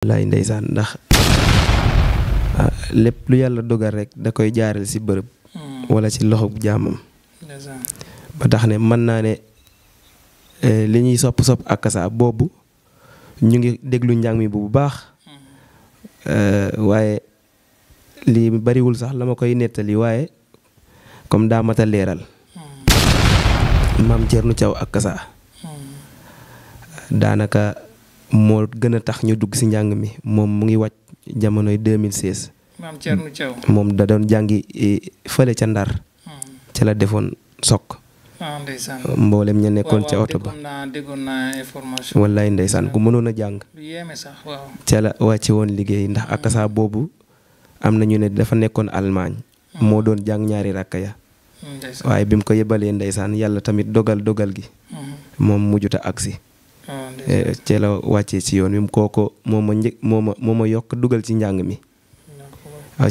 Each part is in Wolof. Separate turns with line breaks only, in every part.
lay ndeysaan ndax lépp lu yàlla dogal rek da koy jaareel ci bërëb wala ci loxo jaamam ba tax ne mën naa ne li ñuy sopp akasa boobu ñu ngi déglu njàng mi bu baax waaye lii bariwul sax la ma koy nettali waaye comme daa mata leeral maam Thierno Thiaw akasa daanaka moo gën a tax ñu dugg ci njàng mi moom mu ngi wàcc jamonoy 2016.
maam Thierno Thiaw
moom da doon jàngi fële ca Ndar. ca la defoon sok.
ndeysaan
mboolem ña nekkoon ca oto ba.
déggoon naa information.
wallaay ndeysaan ku mënoon a jàng.
lu yéeme sax waaw.
ca la wàcce woon liggéey ndax akasa boobu am na ñu ne dafa nekkoon Allemagne. moo doon jàng ñaari rakka ya. waaye bi mu ko yebalee ndeysaan yàlla tamit dogal gi. moom mujjuta agsi ci la wàccee ci yoon wi kooko moo ma yokk dugal ci njàng mi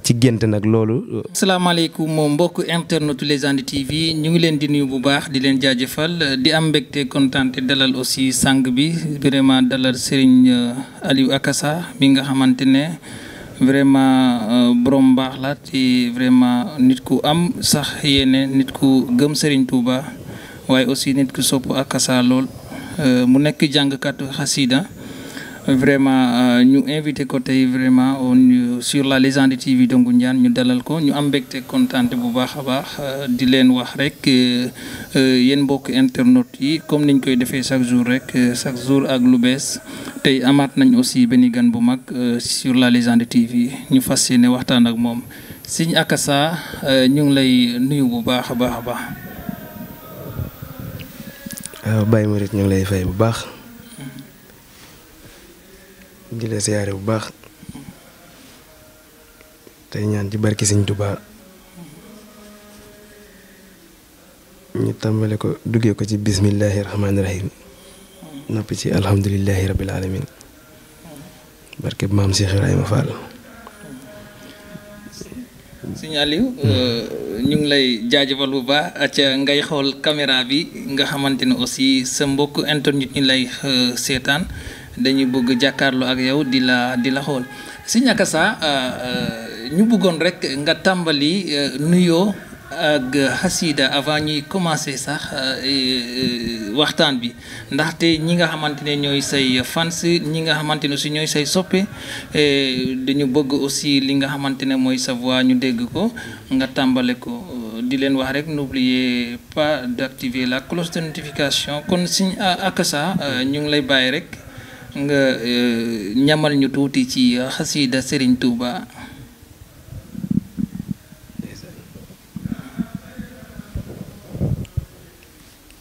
ci gént nag loolu.
asalaamaaleykum mbokk internetu Légende TV ñu ngi leen di nuyu bu baax di leen jaajëfal di am mbégte kontaan te dalal aussi sang bi vraiment dalal Serigne Aliou Akassa mi nga xamante ne vraiment borom baax la te vraiment nit ku am sax yéene nit ku gëm Serigne Touba waaye aussi nit ku sopp Akassa lool. mu nekk jàngkatu xasida vraiment ñu invité ko tey vraiment sur la Légende TV de Ngoundiane ñu dalal ko ñu am mbégte kontaan bu baax a baax di leen wax rek yéen mbokk internet yi comme niñ koy defee chaque jour rek chaque jour ak lu bees tey amaat nañ aussi benn gan bu mag sur la Légende TV ñu fas yéene waxtaan ak moom Serigne Akassa ñu ngi lay nuyu bu baax a baax a baax.
waaw Baye Mouride ñu ngi lay fay bu baax di la siyaare bu baax tey ñaan ci barki Sëñ Tuubaa ñu tàmbale ko duggee ko ci bismillahi rahmaani rahim noppi ci alhamdulillahi rabbil alamin barke maam Cheikh Ibrahima Fall.
Serigne Aliou ñu ngi lay jaajëfal bu baax ca ngay xool caméra bi nga xamante ne aussi sa mbokk internet ñi lay seetaan dañuy bëgg jàkkaarloo ak yow di la xool Serigne Akassa ñu bëggoon rek nga tàmbali nuyoo ak xasida avant ñuy commencer sax waxtaan bi ndaxte ñi nga xamante ne ñooy say fans ñi nga xamante ne aussi ñooy say soppe dañu bëgg aussi li nga xamante ne mooy sa voix ñu dégg ko nga tàmbale ko di leen wax rek n'oubliez pas d'activer la cloche de notification kon Serigne Akassa ñu ngi lay bàyyi rek nga ñamal ñu tuuti ci xasida Serigne Touba.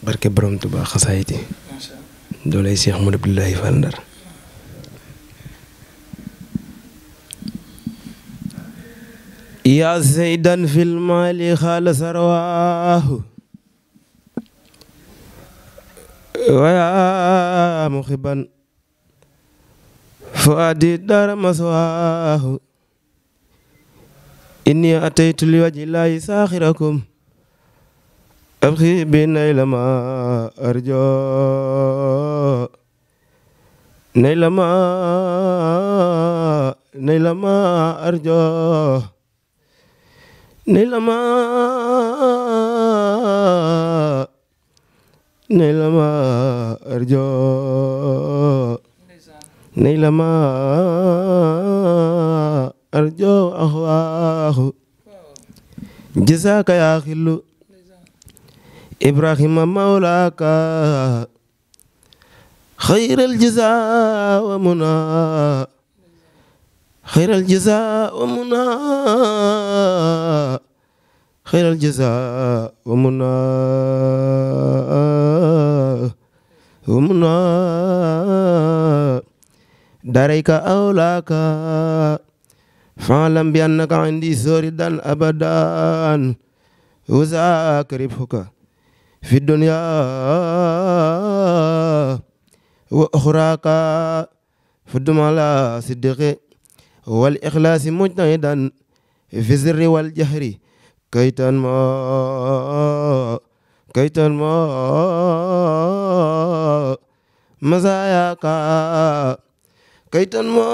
barke borom Touba xasaayiti doolay Cheikh Modou Abdoulaye Fall Ndar yaa zaydan fil maali xaala sarwaahu wa yaa muxiban fuadi dara maswaahu inni ataytu li wajhi llaahi saaxirakum أبخي بنيل ما أرجو نيل ما أرجو نيل ما أرجو نيل ما أرجو أخواه جزاك يا خلو إبراهيم مولاك خير الجزاء ومنى خير الجزاء ومنى خير الجزاء ومنى داريك أولاك فاعلم بأنك عندي سوردا أبدا وذاكرفك في الدنيا وأخراك في الدمى صدق والإخلاص مجتهدا في السر والجهر كي تنمو مزاياك kaytan mo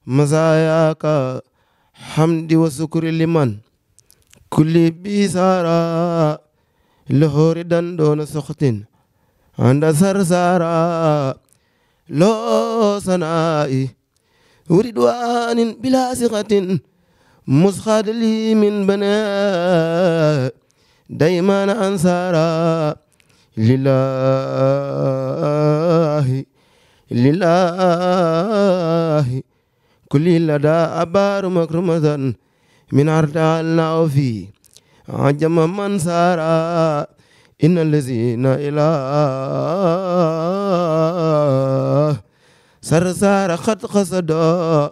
masayaka hamdi wa sukuri liman kulli bisara lohori dandona sokhtin anda sarsara lo sanai uridwanin bila siqatin مسخد لي من بناء دايما أنصارا لله كل لدى أبار مكرمة من عرضنا وفي عجم من سارا إن الذين إلى سرسار قد قصدوا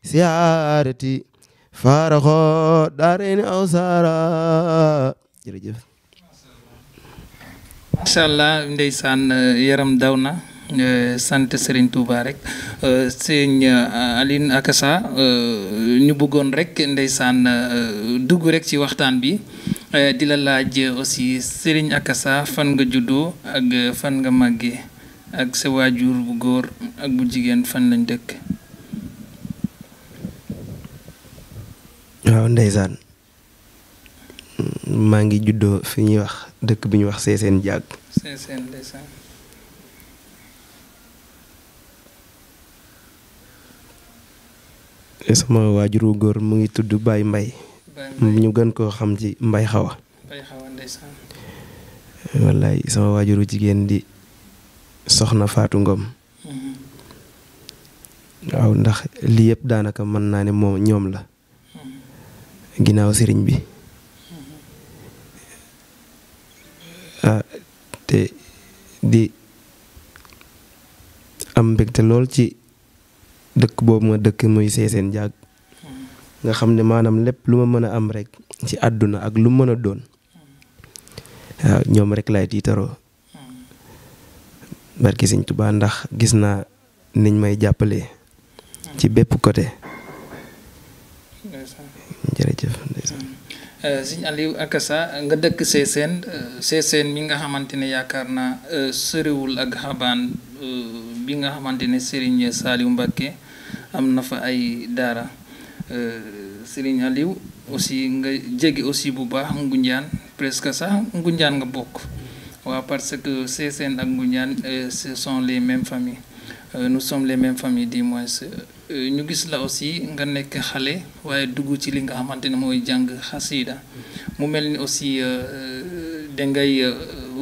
سيارتي faaraxoo daareeni aw saara jërëjëf.
macha allah ndeysaan yaram daw na sant Serigne Touba rek sëñ Aliou Akassa ñu bëggoon rek ndeysaan dugg rek ci waxtaan bi di la laaj aussi Serigne Akassa fan nga juddoo ak fan nga màggee ak sa waajur bu góor ak bu jigéen fan lañ dëkk.
waaw ndeysaan maa ngi juddoo fi ñuy wax dëkk bi ñuy wax Seeseen Jaag.
Seeseen ndeysaan.
sama waajuru góor mu ngi tudd Baye Mbay ñu gën koo xam ci Mbay Xawa.
Mbay Xawa ndeysaan.
wallaay sama waajuru jigéen di soxna Faatu Ngom. waaw ndax lii yëpp daanaka mën naa ne moom ñoom la. ginnaaw sëriñ bi te di am mbégte lool ci dëkk boobu ma dëkk muy Seeseen Jaag nga xam ne maanaam lépp lu ma mën a am rek ci àdduna ak lu mën a doon waaw ñoom rek laay tiitaroo barki Sëriñ Tuubaa ndax gis naa niñ may jàppale ci bépp côté. jërëjëf ndeysaan.
Sëñ Aliou Akassa nga dëkk Seeseen mi nga xamante ne yaakaar naa soriwul ak xabaan bi nga xamante ne Serigne Saliou Mbacké am na fa ay daara Serigne Aliou aussi nga jege aussi bu baax Ngoundiane presque sax Ngoundiane nga bokk waaw parce que Seeseen ak Ngoundiane ce sont les mêmes familles nous sommes les mêmes familles du moins. ñu gis la aussi nga nekk xale waaye dugg ci li nga xamante ne mooy jàng xasida mu mel ni aussi dangay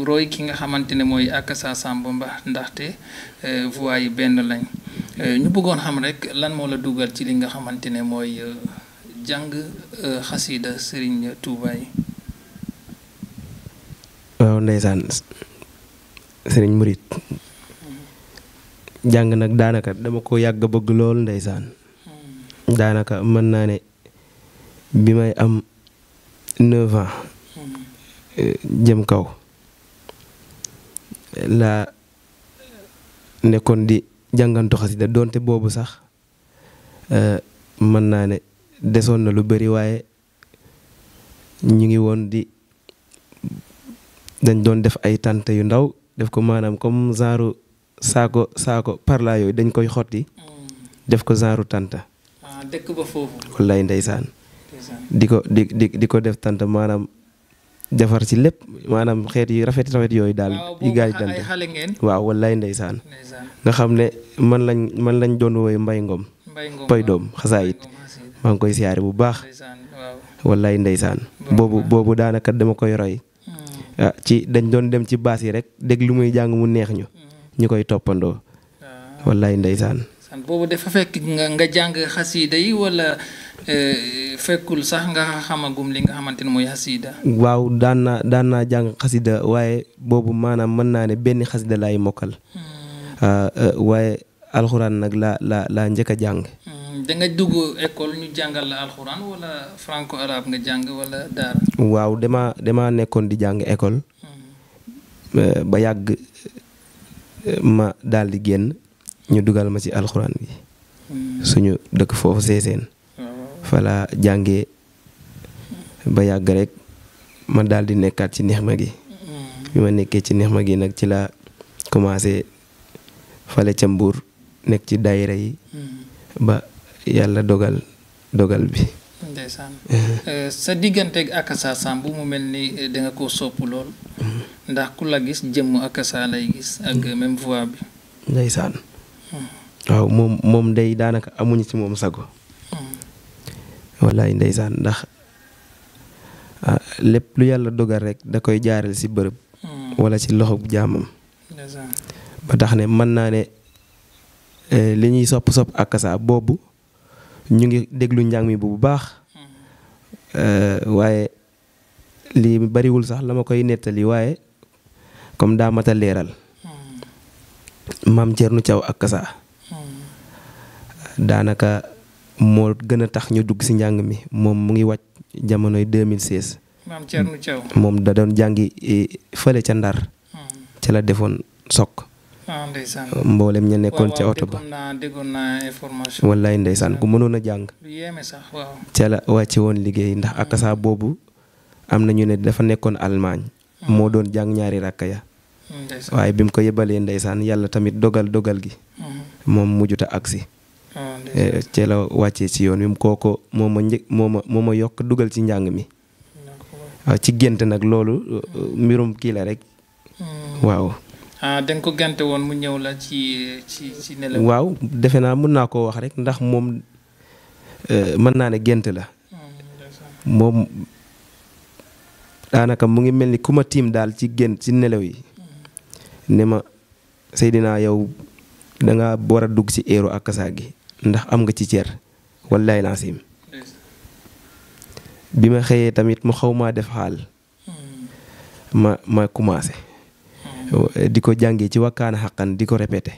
roy ki nga xamante ne mooy Akassa Samb Mba ndaxte voix yi benn lañ ñu bëggoon xam rek lan moo la dugal ci li nga xamante ne mooy jàng xasida Serigne Touba yi.
waaw ndeysaan Serigne Murit jàng nag daanaka dama ko yàgg bëgg lool ndeysaan daanaka mën naa ne bi may am 9 ans jëm kaw laa nekkoon di jàngantu xasida doonte boobu sax mën naa ne desoon na lu bari waaye ñu ngi woon dañ doon def ay tànt yu ndaw def ko maanaam comme genre saako parla yooyu dañ koy xotti def ko genre tanta
dëkk ba foofu
wallaay ndeysaan di ko def tanta maanaam defar ci lépp maanaam xeet yi rafet yooyu daal yi gaay tanta waaw wallaay ndeysaan nga xam ne man lañ doon wooye Mbay Ngom Poy Doom xasaayit maa ngi koy siyaare bu baax wallaay ndeysaan boobu daanaka dama koy roy ci dañ doon dem ci baas yi rek dégg lu muy jàng mu neex ñu koy toppandoo wallaay ndeysaan.
boobu dafa fekk nga jàng xasida yi wala fekkul sax nga xamagum li nga xamante ne mooy xasida.
waaw daan naa jàng xasida waaye boobu maanaam mën naa ne benn xasida laay mokkal. waaye alxuraan nag laa njëkk a jàng.
da nga dugg école ñu jàngal la alxuraan wala franco arabe nga jàng wala daara.
waaw dama nekkoon di jàng école. ba yàgg ma daal di génn ñu dugal ma ci alxuraan bi. suñu dëkk foofu Seeseen. fala jàngee ba yàgg rek ma daal di nekkaat ci neex ma gi. bi ma nekkee ci neex ma gi nag ci la commencé fale ca Mbuur nekk ci daayira yi ba yàlla dogal bi.
ndeysaan sa digganteeg Akassa Samb mu mel ni da nga koo sopp lool ndax ku la gis jëmm Akassa lay gis ak même voix bi.
ndeysaan waaw moom day daanaka amuñu ci moom sago. wallaay ndeysaan ndax lépp lu yàlla dogal rek da koy jaareel ci bërëb. wala ci loxo jaamam. ba tax ne mën naa ne li ñuy sopp Akassa boobu ñu ngi déglu njàng mi bu baax. waaye lii bariwul sax la ma koy nettali waaye comme daa mat a leeral. maam Thierno Thiaw Akassa daanaka moo gën a tax ñu dugg ci njàng mi moom mu ngi wàcc jamonoy 2016.
maam Thierno Thiaw
moom da doon jàngi fële ca Ndar. ca la defoon sok.
ndeysaan
mboolem ña nekkoon ca oto ba.
déggoon naa information.
wallaay ndeysaan ku mënoon a jàng.
lu yéeme sax waaw.
ca la wàcce woon liggéey ndax Akassa boobu am na ñu ne dafa nekkoon Allemagne. moo doon jàng ñaari rakka ya. waaye bi mu ko yebalee ndeysaan yàlla tamit dogal gi. moom mujjuta agsi. ca la wàccee ci yoon wi kooko moo ma yokk dugal ci njàng mi. waaw ci gént nag loolu mbirum kii la rek. waaw.
da nga ko gante woon mu ñëw la ci nelaw.
waaw defe naa mën naa koo wax rek ndax moom mën naa ne gént la. moom daanaka mu ngi mel ni ku ma tiim daal ci gént ci nelaw yi. ne ma Seydina yow da nga war a dugg ci eeru Akassa gi ndax am nga ci cër wallaay laasim bi ma xëyee tamit mu xaw maa def xaal ma commencé. di ko jàngee ci wakkaana xaqan di ko répété.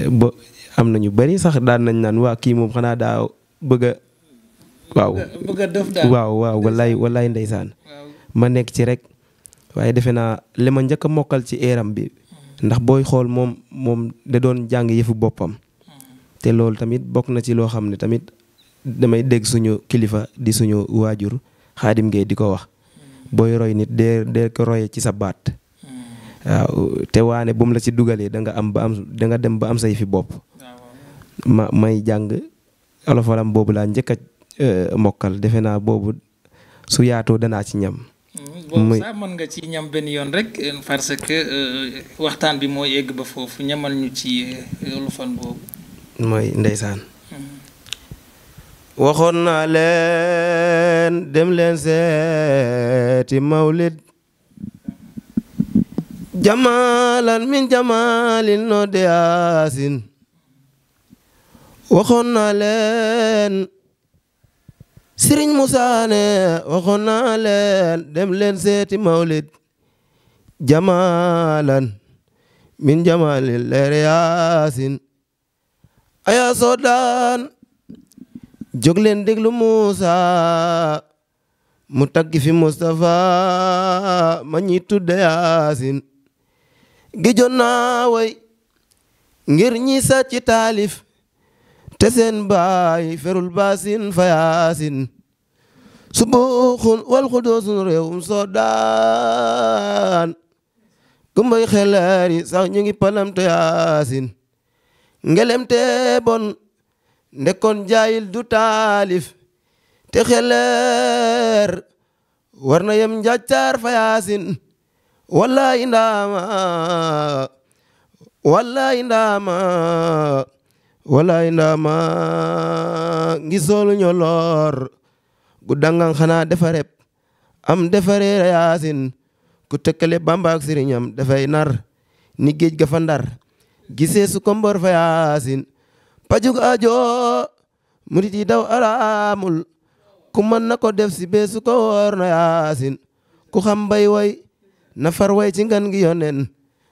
ba am na ñu bari sax daan nañ naan waa kii moom xanaa daa bëgg a. waaw
bëgg a def daal
waaw wallaay ndeysaan. ma nekk ci rek waaye defe naa li ma njëkk a mokkal ci eeram bi. ndax booy xool moom da doon jàng yëfu boppam. te loolu tamit bokk na ci loo xam ne tamit damay dégg suñu kilifa di suñu waajur Xaadim Ngay di ko wax. booy roy nit dee ko royee ci sa baat. waaw te waane bu mu la ci dugalee da nga dem ba am say fi bopp. may jàng olofalam boobu laa njëkk a mokkal defe naa boobu su yaatoo danaa ci ñam.
boobu sax mën nga ci ñam benn yoon rek parce que waxtaan bi mooy egg ba foofu ñamal ñu ci olofal boobu.
mooy ndeysaan. waxoon naa leen dem leen seeti mawlid jamalan min jamalin no de yaasin waxoon naa leen Sëriñ Musaa ne waxoon naa leen dem leen seeti mawlid jamalan min jamalin leer yaasin aya soodaan jóg leen déglu Muusa mu taggi fi Mustafa ma ñi tudde Yaasin gijoon naa way ngir ñi sàcc taalif te seen baay ferul baasin fa Yaasin subuxun wal xudoosun réewum Soodaan kumbay xeleer yi sax ñu ngi palamto Yaasin ngelem te bon ndekkoon jaayil du taalif te xeleer war na yem njàccaar fa Yaasin wallahi ndaama ngi soolu ñoloor gu dangang xanaa defareb am defareera Yaasin ku tëkkale Bamba ak sëriñam dafay nar ni géej ga fa Ndar gisee su ko mbor fa Yaasin pajug ajo murit yi daw araamul ku mën na ko def si beesu ko woor na Yaasin ku xam bay way na far way ci ngan gi yonen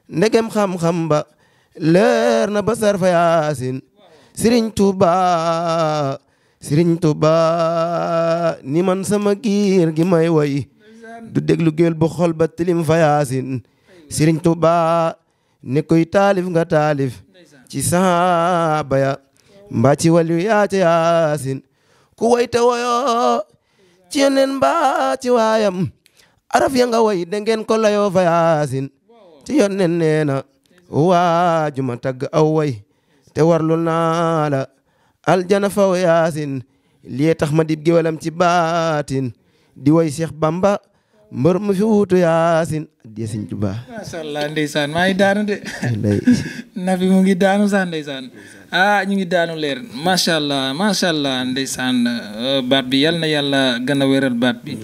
ndegem xam-xam ba leer na basar fa Yaasin Sëriñ Tuuba ni man sama giir gi may way du déglu géel bu xol ba tilim fa Yaasin Sëriñ Tuuba ne koy taalif nga taalif ci saaba ya mbaa ci wàllu yaa ca Yaasin ku way te woyo ci yeneen mbaa ci waayam araf ya nga way da ngeen ko layoo fa yaasin ci yonnen nee na waajuma tagg aw way te warlu naa la aljana faw yaasin lii tax ma dib géwalam ci baatin di way Cheikh Bamba mbër mu fi wuutu yaasin addiya Sëñ Tuubaa.
macha allah ndeysaan maa ngi daanu de. Nafi mu ngi daanu sax ndeysaan. ñu ngi daanu leer macha allah ndeysaan baat bi yal na yàlla gën a wéral baat bi.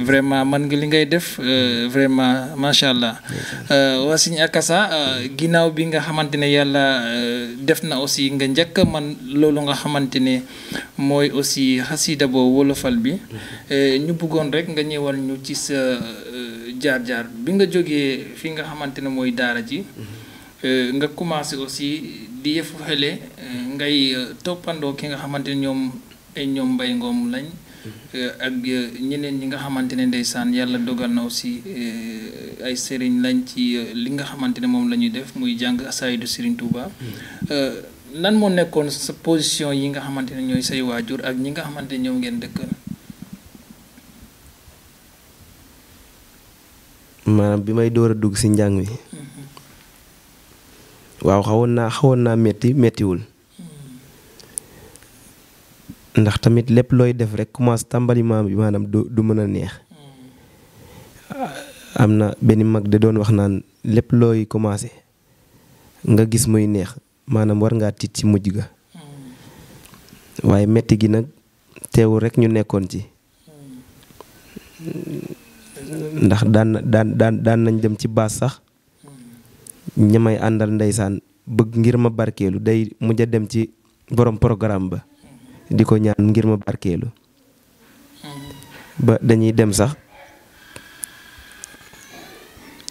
vraiment man nga li ngay def vraiment macha allah. waa Sëñ Akassa ginnaaw bi nga xamante ne yàlla def na aussi nga njëkk man loolu nga xamante ne mooy aussi xasida boo wolofal bi ñu bëggoon rek nga ñëwal ñu ci sa jaar-jaar bi nga jógee fi nga xamante ne mooy daara ji. nga commencé aussi di yëfu xele ngay toppandoo ki nga xamante ne ñoom Mbaye Ngom lañ ak ñeneen ñi nga xamante ne ndeysaan yàlla dogal na aussi ay sëriñ lañ ci li nga xamante ne moom la ñuy def muy jàng asaayidu Serigne Touba. lan moo nekkoon sa position yi nga xamante ne ñooy say waajur ak ñi nga xamante ne ñoom ngeen dëkkal.
maanaam bi may door a dugg si njàng mi. waaw xawoon naa méttiwul ndax tamit lépp looy def rek commence tàmbali maam bi maanaam du mën a neex am na benn mag de doon wax naan lépp looy commencé nga gis muy neex maanaam war ngaa tiit ci mujj ga waaye metti gi nag teewul rek ñu nekkoon ci ndax daan nañ dem ci baas sax ñamay àndal ndeysaan bëgg ngir ma barkeelu day mujj a dem ci borom programme ba di ko ñaan ngir ma barkeelu ba dañuy dem sax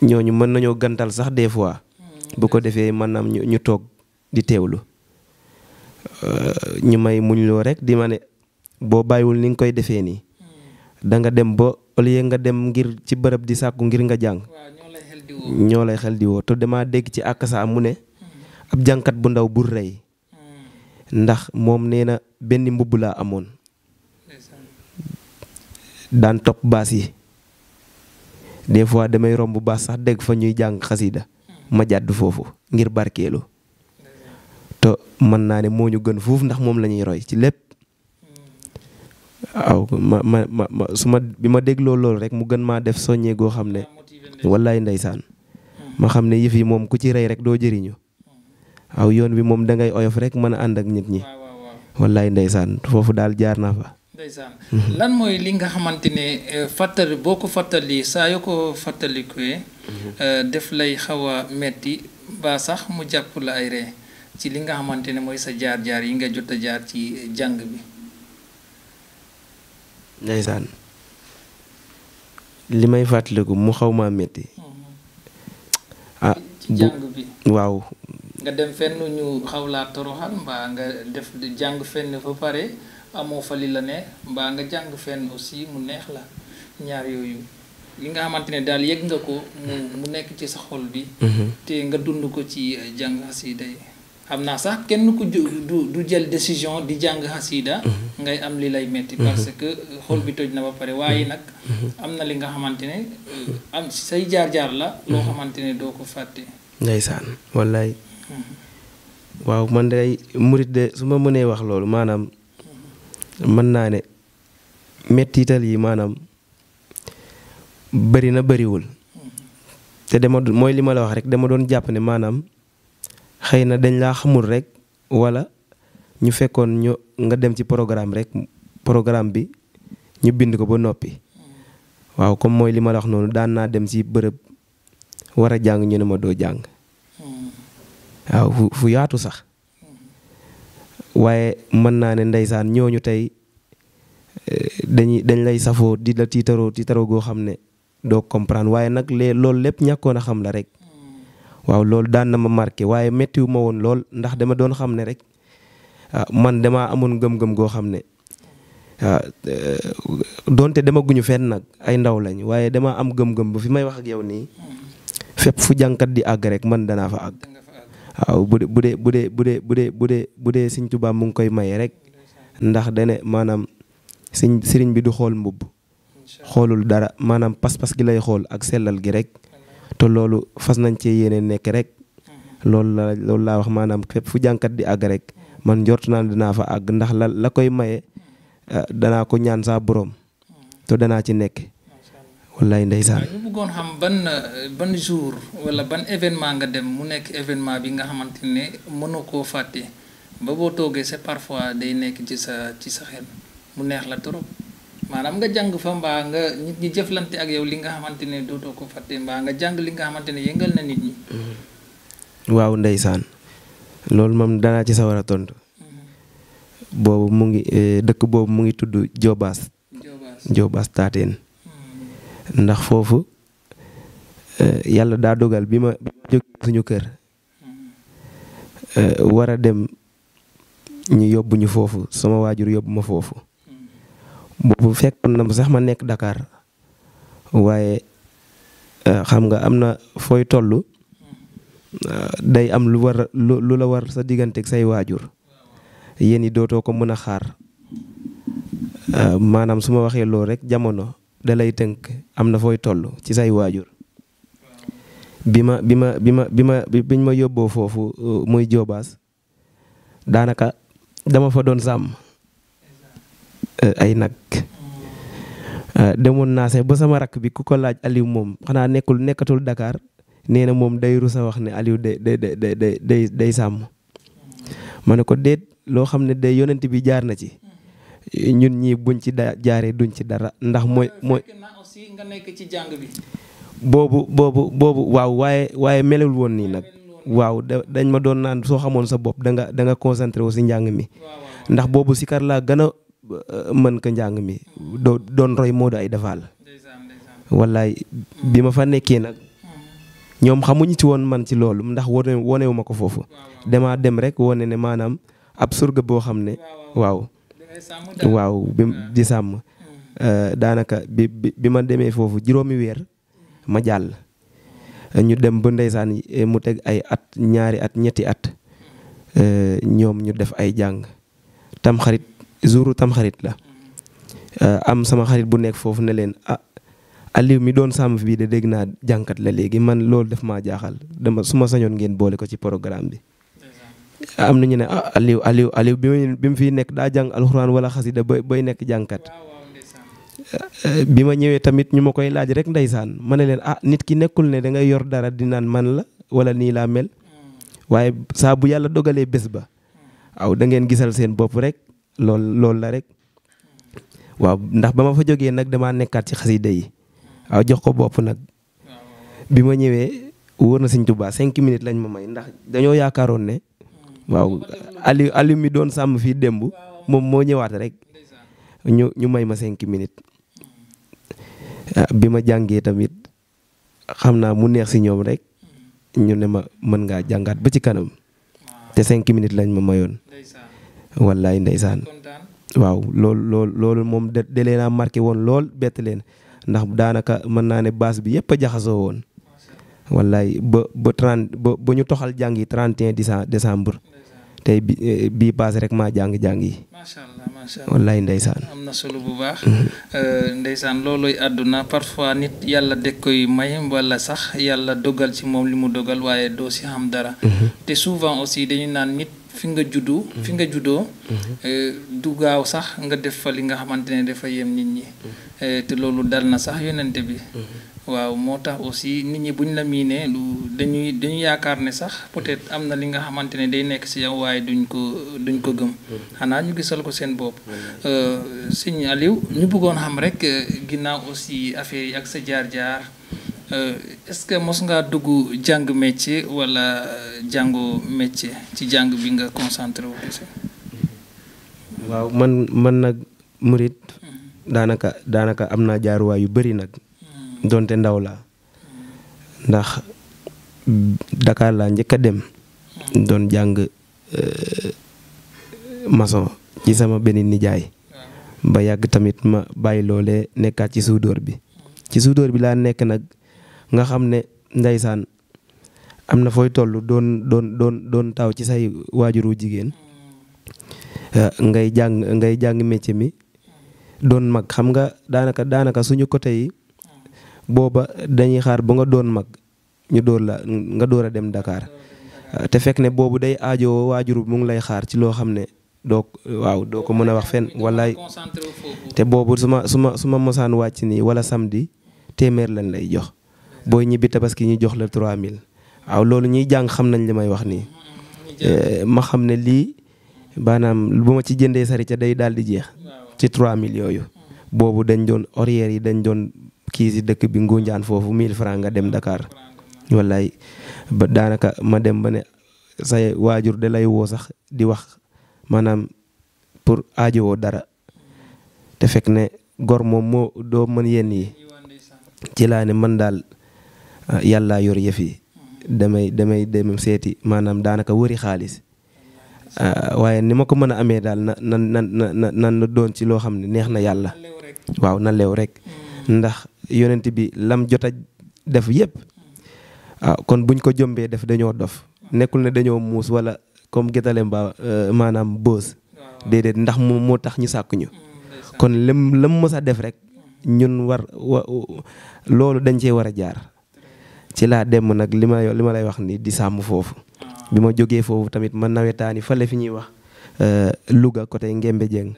ñooñu mën nañoo gantal sax des fois bu ko defee maanaam ñu toog di teewlu ñu may muñ loo rek di ma ne boo bàyyiwul ni nga koy defee nii da nga dem ba au lieu nga dem ngir ci bërëb di sàkku ngir nga jàng ñoo lay xel di woo te dama dégg ci Akassa mu ne ab jànkat bu ndaw bur rey ndax moom nee na benn mbubb laa amoon daan topp baas yi des fois damay romb baas sax dégg fa ñuy jàng xasida ma jàdd foofu ngir barkeelu te mën naa ne moo ñu gën foofu ndax moom la ñuy roy ci lépp waaw bi ma dégloo loolu rek mu gën maa def soññee goo xam ne wallaay ndeysaan ma xam ne yëf yi moom ku ci rey rek doo jëriñu waaw yoon bi moom dangay oyof rek mën a ànd ak nit ñi wallaay ndeysaan foofu daal jaar naa fa.
ndeysaan lan mooy li nga xamante ne fàttali boo ko fàttali saa yoo ko fàttalikuwee def lay xaw a metti ba sax mu jàpp la ay ree ci li nga xamante ne mooy sa jaar-jaar yi nga jot a jaar ci jàng bi.
ndeysaan li may fàttaliku mu xaw maa metti
ci jàng bi
waaw.
nga dem fenn ñu xaw laa toroxal mbaa nga def jàng fenn fa pare amoo fa li la ne mbaa nga jàng fenn aussi mu neex la ñaar yooyu li nga xamante ne daal yëg nga ko mu nekk ci sa xol bi. te nga dund ko ci jàng xasida yi xam naa sax kenn ku du jël décision di jàng xasida ngay am li lay metti parce que xol bi toj na ba pare waaye nag am na li nga xamante ne am say jaar-jaar la loo xamante ne doo ko fàtte.
ndeysaan wallaay waaw man day murit de su ma mënee wax loolu maanaam mën naa ne mettital yi maanaam bëri na bëriwul te mooy li ma la wax rek dama doon jàpp ne maanaam xëy na dañ laa xamul rek wala ñu fekkoon nga dem ci programme rek programme bi ñu bind ko ba noppi waaw comme mooy li ma la wax noonu daan naa dem ci bërëb war a jàng ñu ne ma doo jàng waaw fu yaatu sax waaye mën naa ne ndeysaan ñooñu tey dañ lay safoo di la tiitaroo goo xam ne doo comprendre waaye nag loolu lépp ñàkkoon a xam la rek waaw loolu daan na ma marqué waaye méttiwu ma woon lool ndax dama doon xam ne rek man damaa amoon gëm-gëm goo xam ne donte dama guñu fenn nag ay ndaw lañ waaye dama am gëm-gëm ba fi may wax ak yow nii fépp fu jànkat di àgg rek man danaa fa àgg waaw bu dee Sëñ Tuubaa mu ngi koy maye rek ndax dane maanaam sëriñ bi du xool mbubb xoolul dara maanaam pas-pas gi lay xool ak sellal gi rek te loolu fas nañ cee yéene nekk rek loolu laa wax maanaam fépp fu jànkat di àgg rek man njort naa dinaa fa àgg ndax la koy maye danaa ko ñaan saa borom te danaa ci nekk wallaay ndeysaan.
ñu bëggoon xam ban jour wala ban événement nga dem mu nekk événement bi nga xamante ne mënoo koo fàtte ba boo toogee c'est parfois day nekk ci sa xel mu neex la trop maanaam nga jàng fa mbaa nga nit ñi jëflante ak yow li nga xamante ne dootoo ko fàtte mbaa nga jàng li nga xamante ne yëngal na nit ñi.
waaw ndeysaan loolu moom danaa ci sawar a tontu boobu mu ngi dëkk boobu mu ngi tudd Jobaas Taateen ndax foofu yàlla daa dogal bi ma jóg suñu kër war a dem ñu yóbbu ñu foofu sama waajur yóbbu ma foofu boobu fekkoon na sax ma nekk Dakar waaye xam nga am na fooy toll day am lu la war sa digganteeg say waajur yéen yi dootoo ko mën a xaar maanaam su ma waxee loolu rek jamono da lay tënk am na fooy toll ci say waajur biñ ma yóbboo foofu muy Jobaas daanaka dama fa doon sàmm ay nag demoon naa sax ba sama rakk bi ku ko laaj Aliou moom xanaa nekkatul Dakar nee na moom day rusa wax ne Aliou day sàmm ma ne ko déet loo xam ne day yonent bi jaar na ci ñun ñii buñ ci jaaree duñ ci dara ndax mooy
aussi nga nekk ci jàng bi
boobu waaw waaye melul woon nii nag waaw dañ ma doon naan soo xamoon sa bopp da nga concentré wu si njàng mi ndax boobu sikar laa gën a mën ko njàng mi doon roy Modou ay defaal wallaay bi ma fa nekkee nag ñoom xamuñu ci woon man ci loolu ndax wonewu ma ko foofu damaa dem rek wone ne maanaam ab surga boo xam ne waaw di sàmm daanaka bi ma demee foofu juróomi weer ma jàll ñu dem ba ndeysaan mu teg ay at ñaari at ñetti at ñoom ñu def ay jàng tamxarit jouru tamxarit la am sama xarit bu nekk foofu ne leen Aliou mi doon sàmm bii de dégg naa jànkat la léegi man loolu def maa jaaxal su ma sañoon ngeen boole ko ci programme bi am na ñu ne Aliou bi mu fiy nekk daa jàng alxuraan wala xasida bay nekk jànkat bi ma ñëwee tamit ñu ma koy laaj rek ndeysaan ma ne leen nit ki nekkul ne da ngay yor dara di naan man la wala nii laa mel waaye saa bu yàlla dogalee bés ba waaw da ngeen gisal seen bopp rek loolu la rek waaw ndax ba ma fa jógee nag damaa nekkaat ci xasida yi waaw jox ko bopp nag bi ma ñëwee wóor na Sëñ Tuubaa 5 minutes lañ ma may ndax dañoo yaakaaroon ne waaw Aliou mi doon sàmm fii démb moom moo ñëwaat rek ñu may ma 5 minutes bi ma jàngee tamit xam naa mu neex si ñoom rek ñu ne ma mën ngaa jàngaat ba ci kanam te 5 minutes lañ ma mayoon wallaay ndeysaan waaw loolu moom de leen a marqué woon lool bett leen ndax daanaka mën naa ne base bi yëpp a jaxasoo woon wallaay ba ñu toxal jàng yi 31 décembre tey bii paase rek maa jàng yi.
macha allah
wallaay ndeysaan.
am na solo bu baax. ndeysaan looloy àdduna parfois nit yàlla de koy may wala sax yàlla dogal ci moom li mu dogal waaye doo si xam dara. te souvent aussi dañu naan nit fi nga juddoo. du gaaw sax nga def fa li nga xamante ne dafa yem nit ñi. te loolu dal na sax yonente bi. waaw moo tax aussi nit ñi buñ la miinee dañuy yaakaar ne sax peut-être am na li nga xamante ne day nekk ci yow waaye duñ ko gëm xanaa ñu gisal ko seen bopp sëñ Aliou ñu bëggoon xam rek ginnaaw aussi affaire yi ak sa jaar-jaar est-ce que mos ngaa dugg jàng métier wala jàngoo métier ci jàng bi nga concentré wu kese.
waaw man nag murit daanaka am naa jaaruwaay yu bari nag. donte ndaw la ndax Dakar laa njëkk a dem doon jàng maçon ci sama benn nijaay ba yàgg tamit ma bàyyi loolee nekkaat ci suudóor bi laa nekk nag nga xam ne ndeysaan am na fooy toll doon taw ci say waajuru jigéen ngay jàng métier mi doon mag xam nga daanaka suñu côté yi booba dañuy xaar ba nga doon mag ñu door la nga door a dem Dakar te fekk ne boobu day aajo waajur mu ngi lay xaar ci loo xam ne doo ko mën a wax fenn wallaay te boobu su ma mosaan wàcc nii wala samedi téeméer lañ lay jox booy ñibbi tabaski ñu jox la 3000 waaw loolu ñuy jàng xam nañ li may wax nii ma xam ne lii maanaam bu ma ci jëndee sari ca day daal di jeex ci 3000 yooyu boobu dañ doon horaire yi dañ doon kii si dëkk bi Ngunjaan foofu 1000 francs nga dem Dakar wallaay ba daanaka ma dem ba ne say waajur da lay woo sax di wax maanaam pour aajowoo dara te fekk ne gor moom moo doo mën yenn yi ci laa ne man daal yàlla yor yëf yi damay dem seeti maanaam daanaka wëri xaalis waaye ni ma ko mën a amee daal na doon ci loo xam ne neex na yàlla waaw na leew rek ndax yonent bi lam jot a def yëpp kon buñ ko jombee def dañoo dof nekkul ne dañoo muus wala comme gétale mbaa maanaam boos déedéet ndax moo tax ñu sàkk ñu kon lam mës a def rek ñun loolu dañ cee war a jaar ci laa dem nag li ma lay wax ni di sàmm foofu bi ma jógee foofu tamit ma nawetaani fale fi ñuy wax Louga côté Ngembe Dieng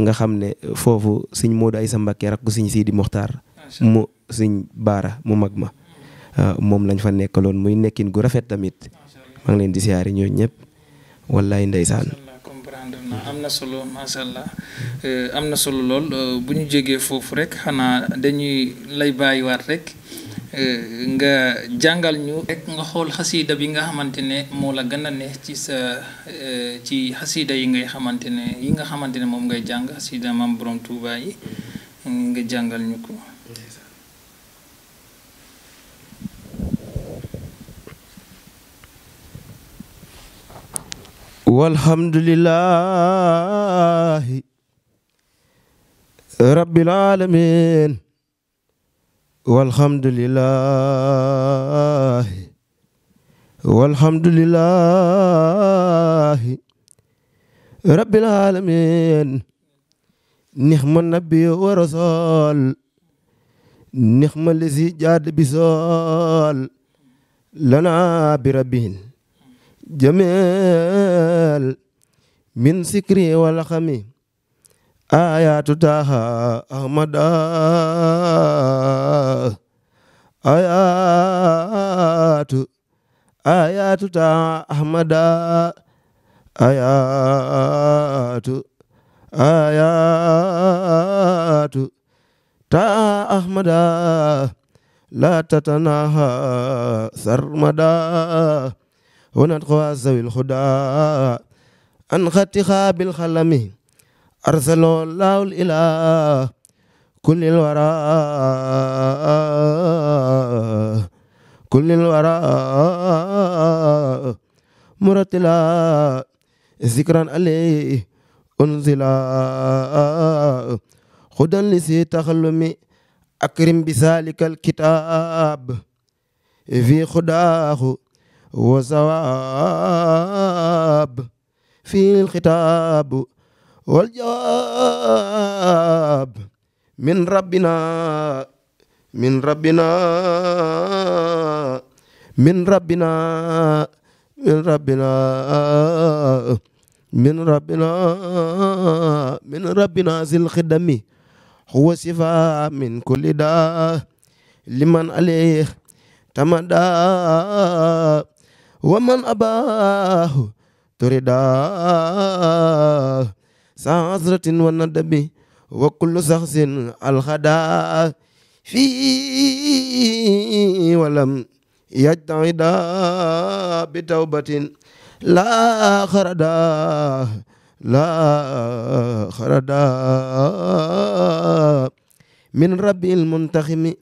nga xam ne foofu sëñ Modou Aïssa Mbacké rakku sëñ Sidi Mokhtar mu sëñ Baara mu mag ma moom lañ fa nekkaloon muy nekkin gu rafet tamit maa ngi leen di siyaare ñooñu ñëpp wallaay ndeysaan
comprendre na am na solo macha allah am na solo lool bu ñu jógee foofu rek xanaa dañuy lay bàyyiwaat rek nga jàngal ñu rek nga xool xasida bi nga xamante ne moo la gën a neex ci sa ci xasida yi nga xamante ne moom ngay jàng xasida Maam Borom Touba yi nga jàngal ñu ko.
walhamdulillahi rabbil alamin walhamdulillahi rabbil alamin nixma nabi wa rasul nixma lisi jaad bisol lana bi rabbihin jameel min sikri wal xami ayatu taha ahmada ayatu taha ahmada ayatu taha ahmada la tatanaha sarmada ونتقوى ذوي الهدى عن خطها بالخلم أرسل الله الإله كل الورى مرتلا ذكرا عليه أنزلا خدا لسي تخلمي أكرم بذلك الكتاب في خداه وثواب في الخطاب والجواب من ربنا ذي الخدم هو شفاء من كل داء لمن عليه تمدى ومن أباه تردا سعزرة والندب وكل شخص الخدا في ولم يجتهد بتوبة لا خردا من ربي المنتخم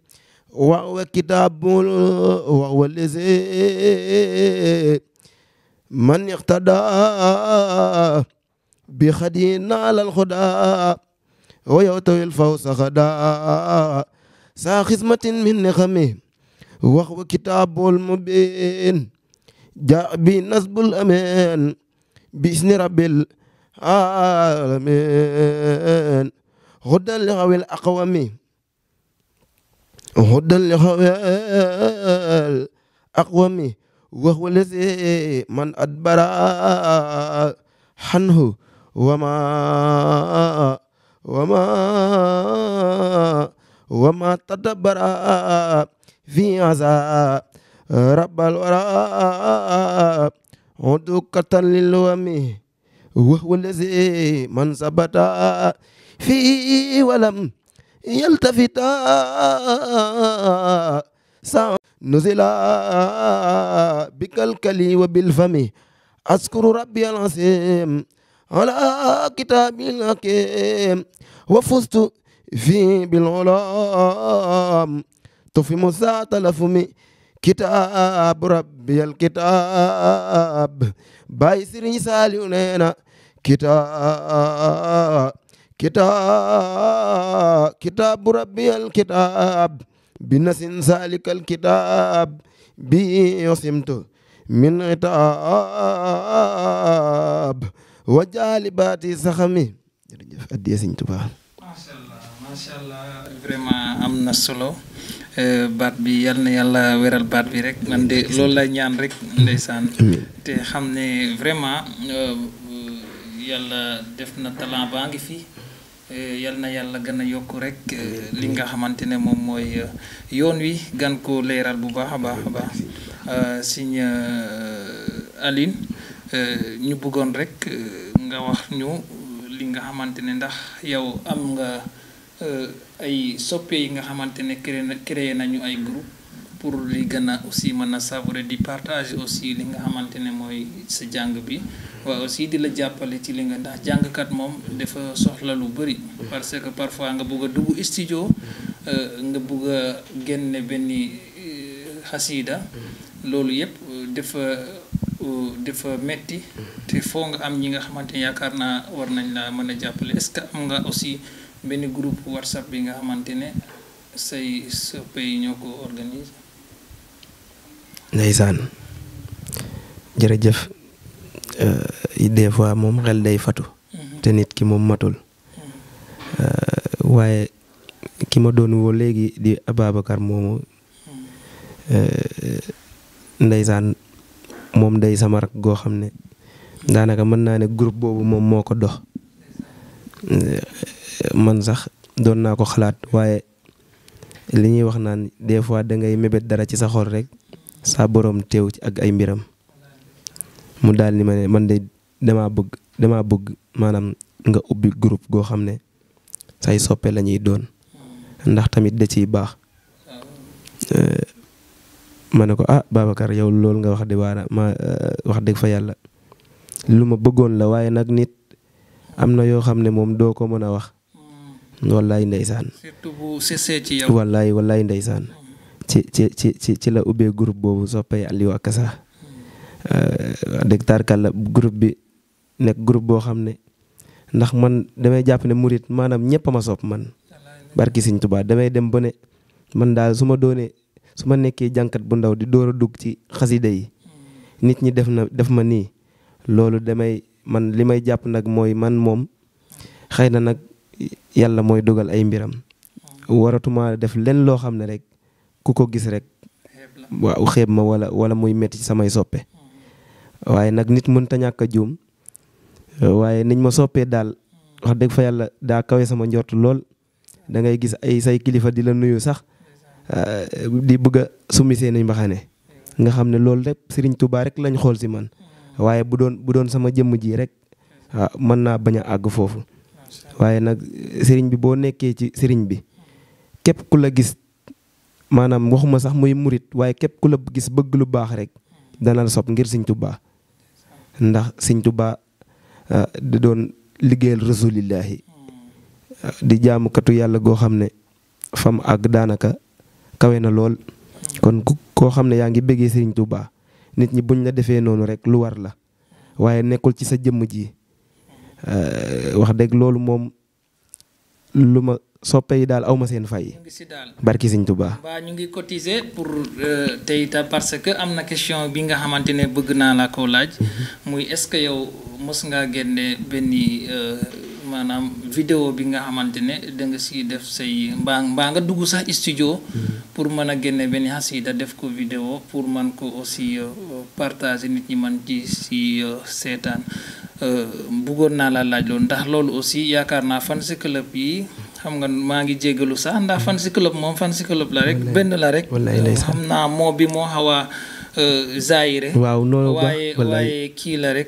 وهو كتاب وهو الذي من اقتدى بخدينا على الخدا ويوتوي الفوز غدا سا خزمة من نخمه وهو كتاب المبين جاء بنصب الأمان بإذن رب العالمين هدى لغوي الأقوم هدى لغوي الأقوم وهو الذي من أدبر عنه وما تدبر في هذا رب الورى عدوكة للوم وهو الذي من ثبت فيه ولم يلتفت نزل بكالكلي وبالفم أذكر ربي العظيم على كتاب الحكيم وفزت فيه بالعلام تفهم ذات لفمي كتاب ربي الكتاب باي سيرين ساليو نينا كتاب ربي الكتاب بنس ذلك الكتاب بي يصمت من عتاب وجالبات سخمي addiya Sëñ Tuubaa.
macha allah vraiment am na solo baat bi yal na yàlla weral baat bi rek man de loolu la ñaan rek ndeysaan te xam ne vraiment yàlla def na talent baa ngi fi yal na yàlla gën a yokk rek li nga xamante ne moom mooy yoon wi gan ko leeral bu baax a baax a baax Sëñ Aline ñu bëggoon rek nga wax ñu li nga xamante ne ndax yow am nga ay soppe yi nga xamante ne créé nañu ay groupe pour li gën a aussi mën a savourer di partager aussi li nga xamante ne mooy sa jàng bi waaye aussi di la jàppale ci li nga ndax jàngkat moom dafa soxla lu bëri parce que parfois nga bëgg a dugg studio nga bëgg a génne benn xasiida loolu yëpp dafa metti te foo nga am ñi nga xamante ne yaakaar naa war nañ la mën a jàppale est-ce que am nga aussi benn groupe WhatsApp bi nga xamante ne say soppe yi ñoo ko organise.
ndeysaan jërëjëf des fois moom xel day fatu te nit ki moom matul waaye ki ma doon woo léegi di Ababacar moomu ndeysaan moom day sama rak goo xam ne daanaka mën naa ne groupe boobu moom moo ko dox man sax doon naa ko xalaat waaye li ñuy wax naan des fois da ngay mébét dara ci sa xol rek sa boroom teew ci ak ay mbiram mu daal ni ma ne man de damaa bëgg maanaam nga ubbi groupe goo xam ne say soppe la ñuy doon ndax tamit da ciy baax ma ne ko Babacar yow loolu nga wax de wax dëgg fa yàlla lu ma bëggoon la waaye nag nit am na yoo xam ne moom doo ko mën a wax wallaay ndeysaan
surtout bu sesee ci yow
wallaay ndeysaan ci la ubbee groupe boobu soppay Aliou Akassa dëgg tarkal la groupe bi nekk groupe boo xam ne ndax man damay jàpp ne murit maanaam ñëpp a ma sopp man barki Sëñ Tuubaa damay dem ba ne man daal su ma nekkee jànkat bu ndaw di door a dugg ci xasida yi nit ñi def ma nii loolu man li may jàpp nag mooy man moom xëy na nag yàlla mooy dogal ay mbiram waratuma def len loo xam ne rek ku ko gis rek waaw xeeb ma wala muy metti ci samay soppe waaye nag nit mënta ñàkk a juum waaye niñ ma soppee daal wax dëgg fa yàlla daa kawe sama njort lool da ngay gis ay say kilifa di la nuyu sax di bëgg a summi seeni mbaxane nga xam ne loolu rek Serigne Touba rek lañ xool si man waaye bu doon sama jëmm ji rek mën naa bañ a àgg foofu waaye nag Serigne bi boo nekkee ci Serigne bi képp ku la gis maanaam waxuma sax muy murit waaye képp ku la gis bëgg lu baax rek dana la sopp ngir Serigne Touba ndax Serigne Touba di doon liggéeyal rasulillahi di jaamukatu yàlla goo xam ne fam àgg daanaka kawe na lool kon koo xam ne yaa ngi bëggee Serigne Touba nit ñi buñ la defee noonu rek lu war la waaye nekkul ci sa jëmm ji wax dëgg loolu moom lu ma soppe yi daal aw ma seen fay. barki Serigne Touba.
ba ñu ngi cotiser pour tey parce que am na question bi nga xamante ne bëgg naa la ko laaj. muy est-ce que yow mos ngaa génne benn maanaam vidéo bi nga xamante ne da nga si def say mbaa nga dugg sax studio pour mën a génne benn xasida def ko vidéo pour man ko aussi partager nit ñi man ci si seetaan bëggoon naa la laaj loolu ndax loolu aussi yaakaar naa fan si club yi xam nga maa ngi jégalu sax ndax fan si club moom fan si club la rek benn la rek xam naa moo bi moo xaw a zaayire
waaw noonu
waaye kii la rek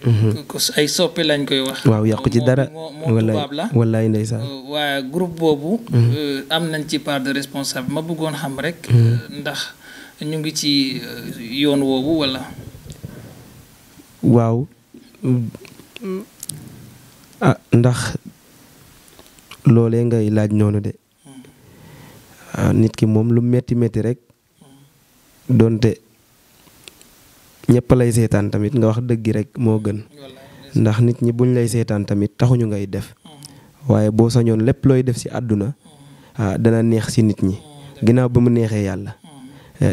ay soppe lañ koy wax
waaw yàqu ci dara
moo tubaab la
wallaay ndeysaan
waaye groupe boobu am nañ ci part de responsable ma bëggoon xam rek ndax ñu ngi ci yoon woowu wala
waaw ndax loolee ngay laaj noonu de nit ki moom lu metti rek doonte ñëpp lay seetaan tamit nga wax dëgg rek moo gën ndax nit ñi buñ lay seetaan tamit taxuñu ngay def waaye boo sañoon lépp looy def ci àdduna dana neex ci nit ñi ginnaaw ba mu neexee yàlla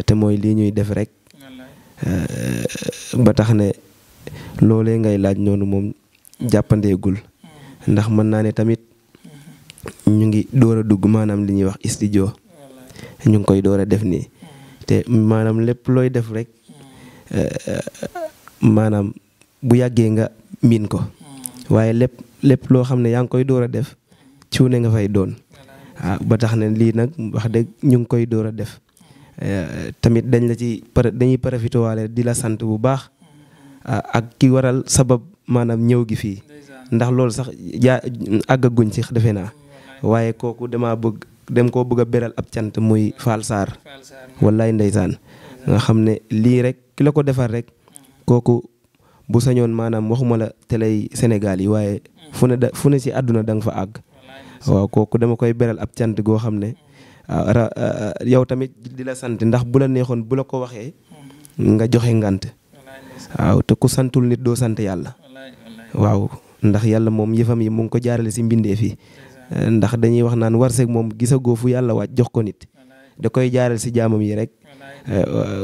te mooy lii ñuy def rek ba tax ne loolee ngay laaj noonu moom jàppandeegul ndax mën naa ne tamit ñu ngi door a dugg maanaam li ñuy wax studio ñu ngi koy door a def nii te maanaam lépp looy def rek maanaam bu yàggee nga miin ko waaye lépp loo xam ne yaa ngi koy door a def cuune nga fay doon ba tax ne lii nag wax dëgg ñu ngi koy door a def tamit dañuy profité waale di la sant bu baax ak ki waral sabab maanaam ñëw gi fii ndax loolu sax àggaguñ ci defe naa waaye kooku dem koo bëgg a beral ab cant muy Fall Sarr wallaay ndeysaan nga xam ne lii rek ki la ko defar rek kooku bu sañoon maanaam waxuma la télé Sénégal yi waaye fu ne ci àdduna da nga fa àgg waaw kooku dama koy beral ab cant goo xam ne yow tamit di la sant ndax bu la neexoon bu la ko waxee nga joxe ngant waaw te ku santul nit doo sant yàlla waaw ndax yàlla moom yëfam yi mu ngi ko jaarale ci mbindeef yi ndax dañuy wax naan warseg moom gisagoo fu yàlla wàcc jox ko nit da koy jaarale ci jaamam yi rek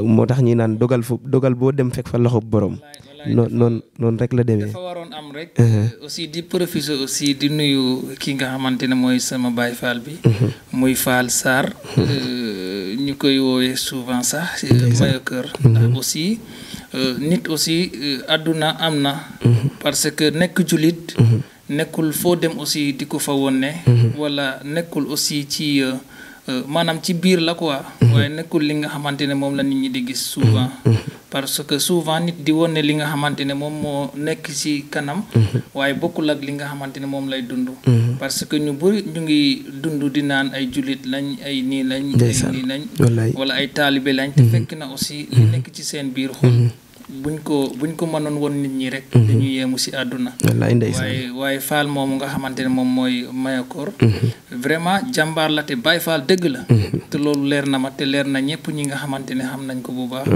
moo tax ñi naan dogal boo dem fekk fa loxo borom noonu rek la demee.
dafa waroon am rek. aussi di profiter aussi di nuyu ki nga xamante ne mooy sama baay Fall bi. muy Fall Sarr. ñu koy woowee souvent sax. mayo kër. ndax aussi nit aussi àdduna am na. parce que nekk jullit. nekkul foo dem aussi di ko fa wone wala nekkul aussi ci. maanaam ci biir la quoi waaye nekkul li nga xamante ne moom la nit ñi di gis souvent parce que souvent nit di wone li nga xamante ne moom moo nekk ci kanam waaye bokkul ak li nga xamante ne moom lay dund parce que ñu bëri ñu ngi dund di naan ay jullit lañ ay nii lañ ay nii lañ wala ay taalibe lañ te fekk na aussi li nekk ci seen biir xol buñ ko mënoon woon nit ñi rek dañu yéemu ci àdduna waaye Fall moomu nga xamante ne moom mooy Mayakor vraiment jàmbaar la te Baye Fall dëgg la te loolu leer na ma te leer na ñëpp ñi nga xamante ne xam nañ ko bu baax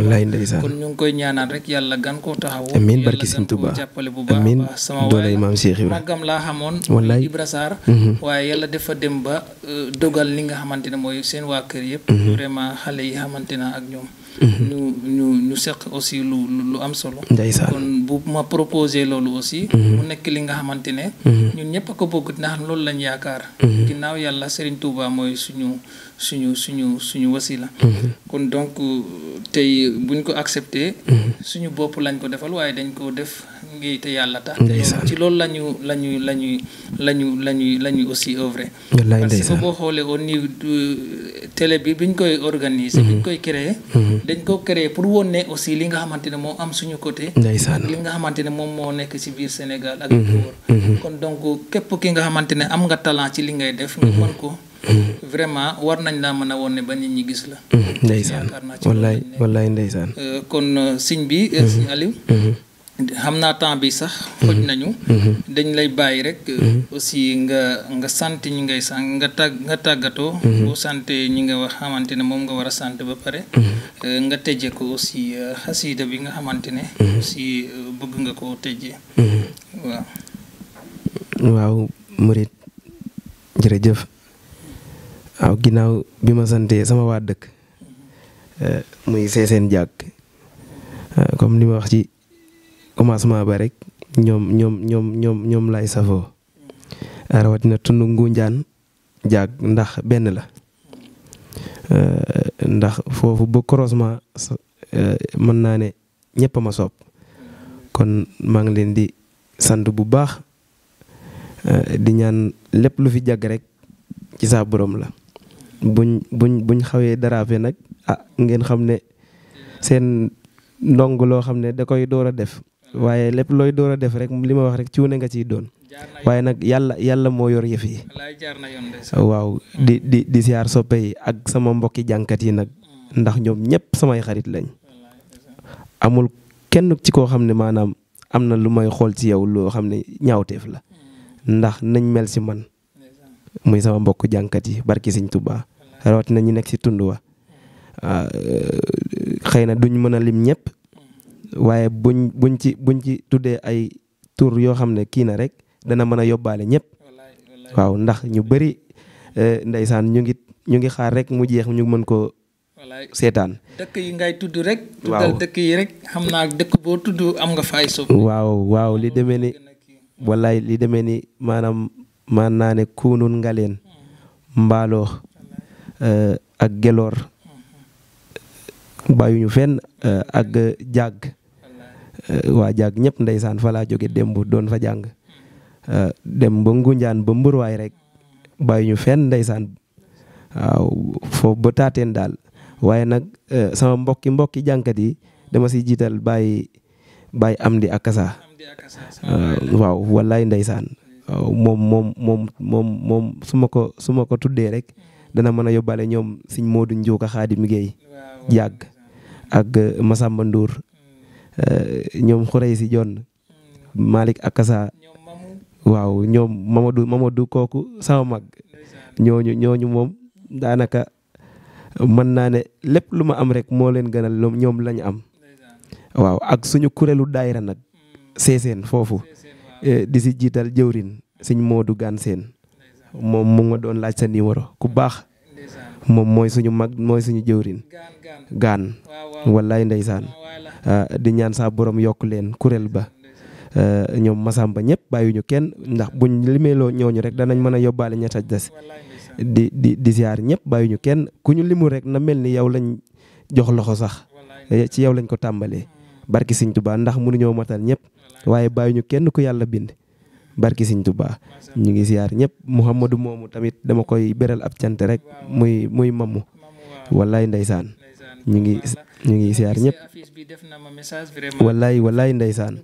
kon ñu ngi koy ñaanal rek yàlla gan koo taxaw
amiin barki Sëñ Tuubaa
jàppale bu baax sama waay
maam Cheikh Ibrahima
magam laa xamoon Ibra Sarr waaye yàlla dafa dem ba dogal li nga xamante ne mooy seen waa kër yëpp vraiment xale yi xamante na ak ñoom ñu seq aussi lu am solo kon bu ma proposé loolu aussi mu nekk li nga xamante ne ñun ñëpp a ko bëgg ndax loolu lañ yaakaar ginnaaw yàlla Serigne Touba mooy suñu wasila kon donc tey buñ ko accepté suñu bopp lañ ko defal waaye dañ ko def ngi te yàlla tax ci loolu lañu aussi œuvrer parce que boo xoolee au niveau télé bi biñ koy organiser biñ koy créer dañ ko créer pour woon ne aussi li nga xamante ne moo am suñu côté ak li nga xamante ne moom moo nekk ci biir Sénégal ak kon donc képp ki nga xamante ne am nga talent ci li ngay def nga mën ko vraiment war nañ laa mën a woon ne ba nit ñi gis la
ndeysaan wallaay ndeysaan
kon sëñ bi sëñ Aliou xam naa temps bi sax xoj nañu dañ lay bàyyi rek aussi nga sant ñi ngay sant nga tàggatoo boo sante ñi nga wax xamante ne moom nga war a sant ba pare nga tëjee ko aussi xasida bi nga xamante ne aussi bëgg nga koo tëjee
waaw murit jërëjëf waaw ginnaaw bi ma santee sama waa dëkk muy Seeseen Jàkk comme li ma wax ci commencement ba rek ñoom lay safoo rawatina tund Ngunjaan jaag ndax benn la ndax foofu ba croisement mën naa ne ñëpp a ma soob kon maa ngi leen di sant bu baax di ñaan lépp lu fi jàgg rek ci saa borom la buñ xawee darape nag ngeen xam ne seen ndong loo xam ne da koy door a def waaye lépp looy door a def rek li ma wax rek cuune nga ciy doon waaye nag yàlla moo yor yëf yi waaw di siyaar soppe yi ak sama mbokki jànkat yi nag ndax ñoom ñëpp samay xarit lañ amul kenn ci koo xam ne maanaam am na lu may xool ci yow loo xam ne ñaawteef la ndax nañ mel si man muy sama mbokk jànkat yi barki Sëñ Tuubaa rawatina ñu nekk si tund wa xëy na duñ mën a lim ñëpp waaye buñ ci tuddee ay tur yoo xam ne kii na rek dana mën a yóbbaale ñëpp waaw ndax ñu bëri ndeysaan ñu ngi xaar rek mu jeex ñu mën ko seetaan.
dëkk yi ngay tudd rek. tuddal dëkk yi rek xam naa dëkk boo tudd am nga fay sopp.
waaw li demee ni wallaay li demee ni maanaam man naa ne Kunun Ngaleen Mbaaloo ak Geloor bàyyuñu fenn ak jàgg waa jàgg ñëpp ndeysaan fa laa jóge démb doon fa jàng dem ba Ngunjaan ba Mburwaay rek bàyyuñu fenn ndeysaan waaw foofu ba taateen daal waaye nag sama mbokki jànkat yi dama si jiital Baye Amdi Akasa waaw wallaay ndeysaan waaw moom su ma ko tuddee rek dana mën a yóbbaale ñoom Sëñ Moodu Njuuka Xaadim Géey jàgg ak Masamba Ndour ñoom xurey si jonn Malick Akasa waaw ñoom Mamadou kooku sama mag ñooñu moom daanaka mën naa ne lépp lu ma am rek moo leen gënal ñoom lañu am waaw ak suñu kuréelu daayira nag seeseen foofu di si jiital jëwrin Sëñ Moodu Gaan Seen moom mu nga doon laaj sa numéro ku baax moom mooy suñu mag mooy suñu jëwrin gaan wallaay ndeysaan di ñaan saa borom yokk leen kuréel ba ñoom Masamba ñëpp bàyyuñu kenn ndax buñ limeeloo ñooñu rek danañ mën a yóbbaale ñetta des di ziar ñëpp bàyyuñu kenn ku ñu limu rek na mel ni yow lañ jox loxo sax ci yow lañ ko tàmbalee barki Sëñ Tuubaa ndax mënuñoo matal ñëpp waaye bàyyuñu kenn ku yàlla bind barki Sëñ Tuubaa ñu ngi ziar ñëpp Mouhamadou moomu tamit dama koy beral ab cant rek muy mamu wallaay ndeysaan ñu ngi ziar ñëpp wallaay ndeysaan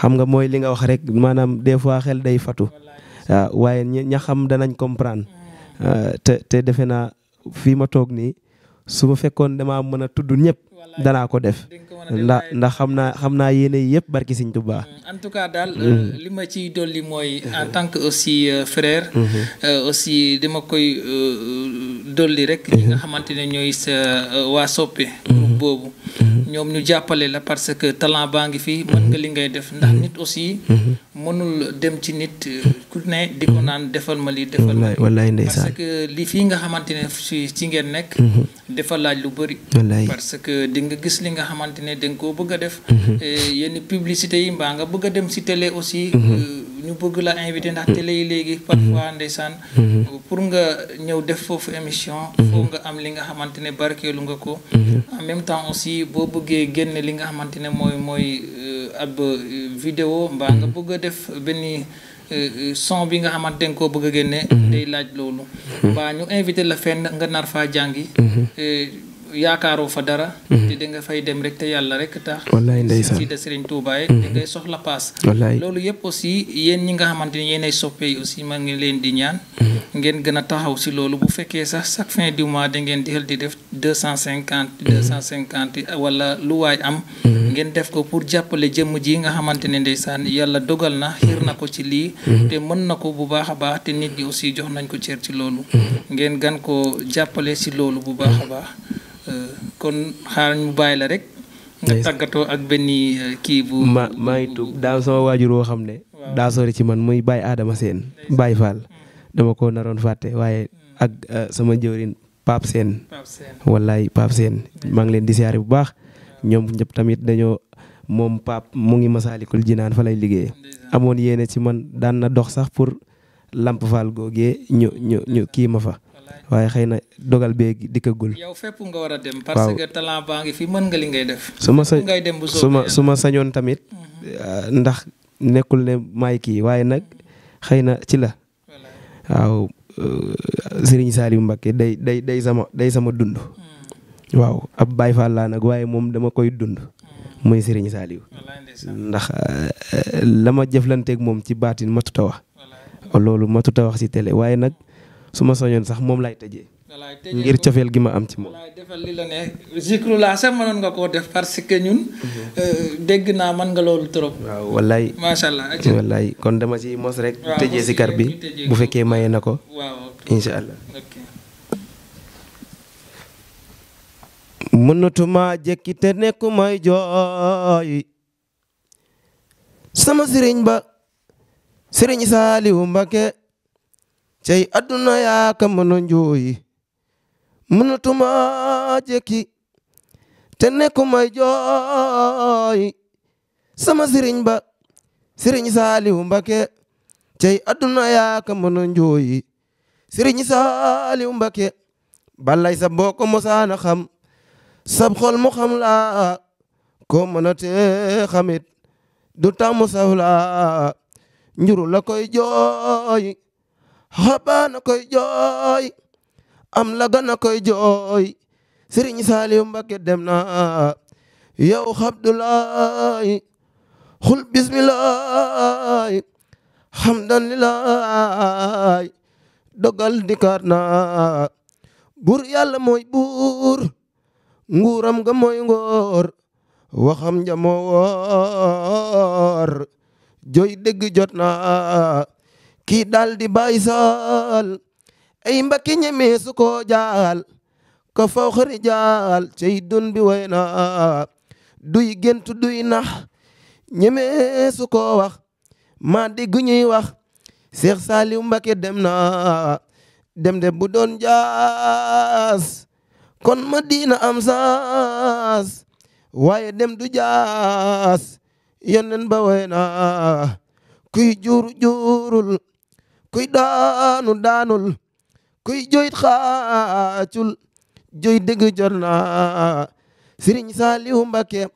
xam nga mooy li nga wax rek maanaam des fois xel day fatu waaw waaye ña xam danañ comprendre te defe naa fii ma toog nii su ma fekkoon damaa mën a tudd ñëpp danaa ko def ndax xam naa yéene yëpp barki Sëñ Tuubaa.
en tout cas daal li ma ciy dolli mooy en tant que aussi frère. aussi dama koy dolli rek. ñi nga xamante ne ñooy sa waa soppe. groupe boobu. ñoom ñu jàppale la parce que talent baa ngi fi mën nga li ngay def ndax nit aussi. mënul dem ci nit ku ne di ko naan defal ma lii defal ma lii parce que li fii nga xamante ne ci ngeen nekk. dafa laaj lu bëri. parce que di nga gis li nga xamante ne da nga koo bëgg a def. yenn publicité yi mbaa nga bëgg a dem ci télé aussi. ñu bëgg la invité ndax télé yi léegi parfois ndeysaan pour nga ñëw def foofu émission. foo nga am li nga xamante ne barkeelu nga ko. en même temps aussi boo bëggee génne li nga xamante ne mooy ab vidéo mbaa nga bëgg a def benn son bi nga xamante ne koo bëgg a génne. day laaj loolu. mbaa ñu invité la fenn nga nar faa jàngi. yaakaaroo fa dara. te da nga fay dem rek te yàlla rek tax.
wallaay ndeysaan
si de Serigne Touba yi. da ngay soxla paas. loolu yëpp aussi yéen ñi nga xamante ni yéenay soppe yi aussi ma ngi leen di ñaan. ngeen gën a taxaw si loolu bu fekkee sax chaque fin du mois da ngeen di xel di def 250 wala lu waay am. ngeen def ko pour jàppale jëmm ji nga xamante ne ndeysaan yàlla dogal na xiir na ko ci lii. te mën na ko bu baax a baax te nit ñi aussi jox nañ ko cër ci loolu. ngeen gan ko jàppale si loolu bu baax a baax. kon xaaral ñu bàyyi la rek. nga tàggatoo ak benn kii bu.
maa ngi tuub daa sama waajur woo xam ne. daa sori ci man muy Baye Adama Seen Baye Fall dama ko naroon fàtte waaye ak sama jëwrin Pape Seen wallaay Pape Seen maa ngi leen di siyaare bu baax ñoom ñëpp tamit dañoo moom Pape mu ngi Masaalikul Jinaan fa lay liggéey amoon yéene ci man daan na dox sax pour Lamp Fall googee ñu kii ma fa waaye xëy na dogal bee dikkagul.
yow fépp nga war a dem. parce que talent baa ngi fi mën nga li ngay def.
su ma sañoon tamit ndax nekkul ne maay kii waaye nag xëy na ci la waaw Serigne Saliou Mbacké day sama dund. waaw ab Baye Fall laa nag waaye moom dama koy dund muy Serigne Saliou ndax la ma jëflanteeg moom ci baatin matuta wax loolu matuta wax ci télé waaye nag su ma soñoon sax moom laay tëjee ngir cofeel gi ma am ci moom.
defal li la ne zikru laa sax mënoon nga koo def parce que ñun dégg naa mën nga loolu trop.
waaw wallaay
macha allah.
wallaay kon dama ci mos rek. tëjee si kar bi bu fekkee maye na ko.
waaw
incha allah. mënatuma jekki te nekku may jooy sama sëriñ ba Sëriñ Saliou Mbacké cey adduna yaa ka mën a njooy mënatuma jekki te nekku may jooy sama sëriñ ba Sëriñ Saliou Mbacké cey adduna yaa ka mën a njooy Sëriñ Saliou Mbacké balay sa boo ko mosaana xam sab xol mu xam laa ko mën a tee xamit du tax mu saw laa njuru la koy jooy xabaana koy jooy am la gana koy jooy Sëriñ Saliou Mbacké dem na yow Abdoulaye xul bismillahi hamdan lillahi dogal dikkaat na buur yàlla mooy buur nguuram ga mooy ngoor waxam ja moo woor jooy dëgg jot na kii dal di Baay Saal ay Mbacké ñeme su ko jaal ko faw xari jaal cey dun bi way na duy gentu duy nax ñeme su ko wax ma dégg ñuy wax Seex Saliou Mbacké dem na dem de bu doon jaas kon Madina am saas waaye dem du jaas yonen ba way na kuy juurul kuy daanul kuy joyit xaacul joy dëgg jot na Sëriñ Saliou Mbacké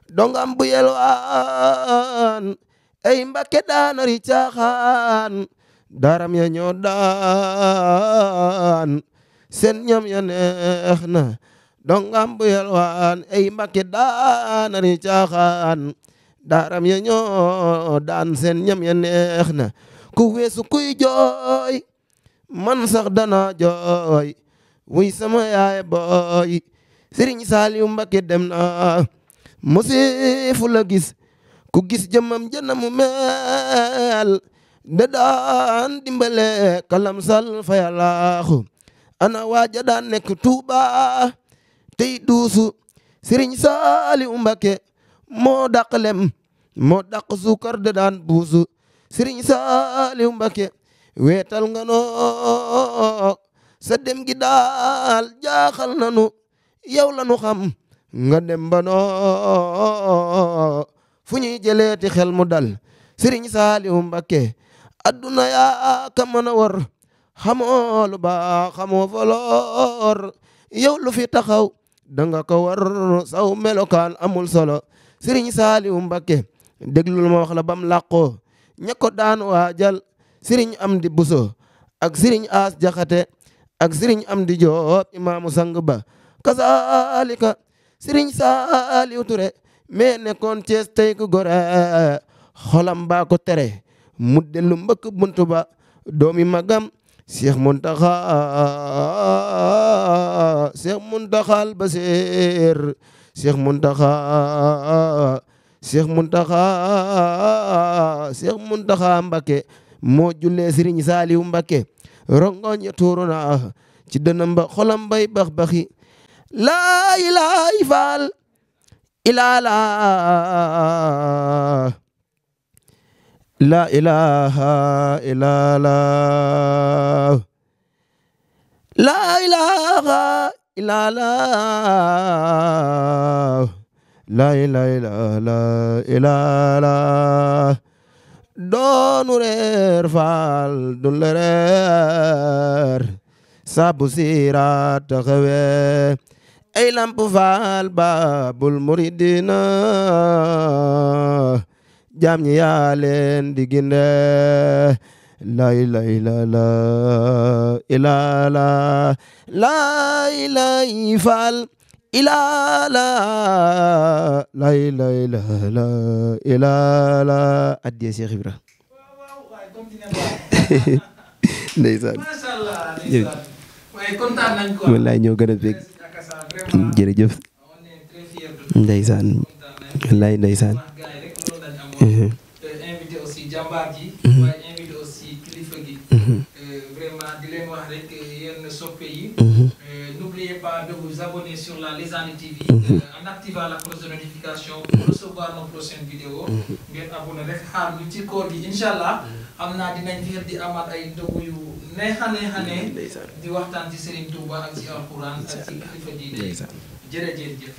dongam bu yelwaan ay Mbacké daanari caaxaan daram ya ñoo daan seen ñam ya neex na dongam bu yelwaan ay Mbacké daanari caaxaan daram ya ñoo daan seen ñam ya neex na ku weesu kuy jooy man sax dana jooy wuy sama yaay booy Sëriñ Saliou Mbacké dem na musifu la gis ku gis jëmam jëna mu mel da daan dimbale kalam sal fa yàllaaxu ana waaja daan nekk Tuuba tey duusu Sëriñ Saliou Mbacké moo dàq lem moo dàq suukar da daan buusu Sëriñ Saliou Mbacké weetal nga noo sa dem gi daal jaaxal nanu yow la nu xam nga dem ba noo fu ñuy jëleeti xel mu dal Sëriñ Saliou Mbacké adduna yaa ka mën a war xamoo lu baax xamoo foloor yow lu fi taxaw danga ko war saw melokaan amul solo Sëriñ Saliou Mbacké déglul ma wax la bam làqoo ña ko daan waajal Sëriñ Amdi Buso ak Sëriñ As Jaxate ak Sëriñ Amdi Joob imaamu sang ba kasaalika Sëriñ Saliou Touré mais nekkoon Cees tey ku gore xolam baa ko tere mu dellu mbëkk buntu ba doomi magam Cheikh Muntaxal Basiir Cheikh Muntaxa Mbacké moo jullee Sëriñ Saliou Mbacké rongoñ ya tuuru na ci dënam ba xolam bay bax baxi laa ilaaha illallaah la ilaha illallah la ilaha illallah la ilaha illallah doonu reer faal dun la reer sabu siiraat taxawe ay lamp faal baabul muridina jaam ñi yaa leen di ginde la ilaha illallah ilala la ilaha faal ilala la ilaha illallah ilala addiya Cheikh Ibra ndeysaan wallaay ñoo gën a bég jërëjëf ndeysaan wallaay ndeysaan
invité aussi jàmbaar ji waaye invité aussi kilifa gi vraiment di leen wax rek yéen soppe yi n'oubliez pas de vous abonner sur la Légende TV en activant la cloche de notification pour recevoir nos prochaines vidéos ngeen abonné rek xaar ñu ci koor gi inshallah am naa dinañ fi di amaat ay ndogu yu neexane di waxtaan ci Serigne Touba ak ci Alxuraan ak ci kilifa ji jërëjëf